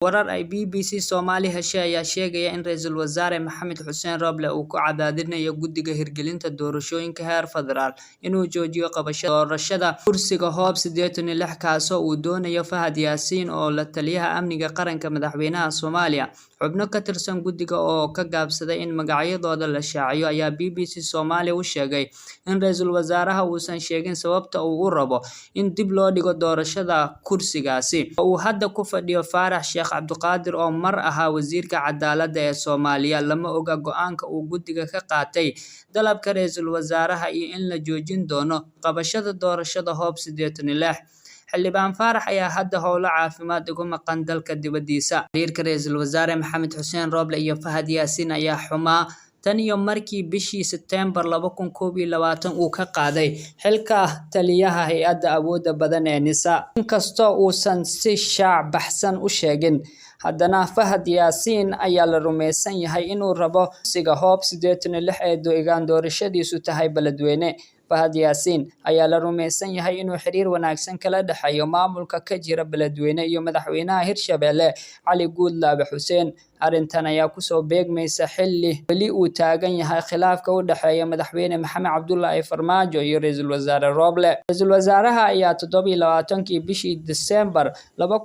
Warar ay BBC Somali heshay ayaa sheegaya in Ra'iisul Wasaare Maxamed Xuseen Roble uu ku cadaadinayo guddiga hirgelinta doorashooyinka heer federaal inuu joojiyo qabashada doorashada kursiga Hoob 86 kaasoo uu doonayo Fahad Yaasiin oo la taliyaha amniga qaranka madaxweynaha Soomaaliya. Xubno ka tirsan guddiga oo ka gaabsaday in magacyadooda la shaaciyo ayaa BBC Somali u sheegay in Ra'iisul Wasaaraha uusan sheegin sababta uu u rabo in dib loo dhigo doorashada kursigaasi. Uu hadda ku fadhiyo Faarax Sheekh Cabdiqaadir oo mar ahaa wasiirka cadaaladda ee Soomaaliya. Lama oga go'aanka uu guddiga ka qaatay dalabka Ra'iisul Wasaaraha iyo in la joojin doono qabashada doorashada Hoob 86. Xildhibaan Faarax ayaa hadda howlo caafimaad uga maqan dalka dibadiisa. Xiriirka Ra'iisul Wasaare Maxamed Xuseen Roble iyo Fahad Yaasiin ayaa xumaa tan iyo markii bishii September 2021 uu ka qaaday xilka taliyaha hay'adda awoodda badan ee NISA. Inkastoo uusan si shaac baxsan u sheegin, haddana Fahad Yaasiin ayaa la rumeysan yahay inuu rabo kursiga Hoob 86 ee deegaan doorashadiisu tahay Beledweyne. Fahad Yaasiin ayaa la rumeysan yahay inuu xiriir wanaagsan kala dhaxeeyo maamulka ka jira Beledweyne iyo madaxweynaha Hirshabelle Cali Guudlaabe Xuseen. Arrintan ayaa kusoo beegmaysa xilli weli uu taagan yahay khilaafka u dhaxeeya madaxweyne Maxamed Cabdullaahi Farmaajo iyo Ra'iisul Wasaare Roble. Ra'iisul Wasaaraha ayaa 27 bishii December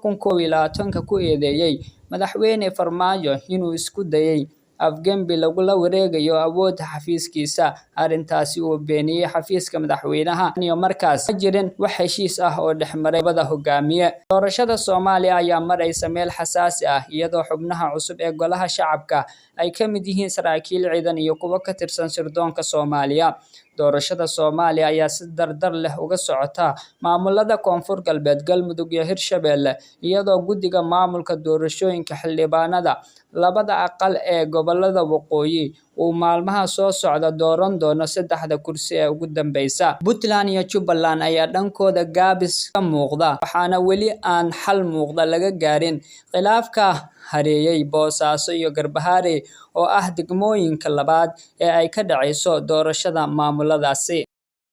2021 ku eedeeyay madaxweyne Farmaajo inuu isku dayay afgembi lagula wareegayo awoodda xafiiskiisa. Arrintaasi uu beeniyay xafiiska madaxweynaha iyo markaas ma jirin wax heshiis ah oo dhexmaray labada hogaamiye. Doorashada Soomaaliya ayaa maraysa meel xasaasi ah iyadoo xubnaha cusub ee golaha shacabka ay ka mid yihiin saraakiil ciidan iyo kuwa ka tirsan sirdoonka Soomaaliya. Doorashada Soomaaliya ayaa si dardar leh uga socota maamulada Koonfur Galbeed, Galmudug iyo Hirshabelle iyadoo guddiga maamulka doorashooyinka xildhibaanada labada aqal ee gobolada waqooyi uu maalmaha soo socda dooran doono 3 kursi ee ugu dambeysa. Puntland iyo Jubbaland ayaa dhankooda gaabis ka muuqda, waxaana weli aan xal muuqda laga gaarin khilaafka hareeyay Boosaaso iyo Garbaharey oo ah degmooyinka labaad ee ay ka dhacayso doorashada maamuladaasi.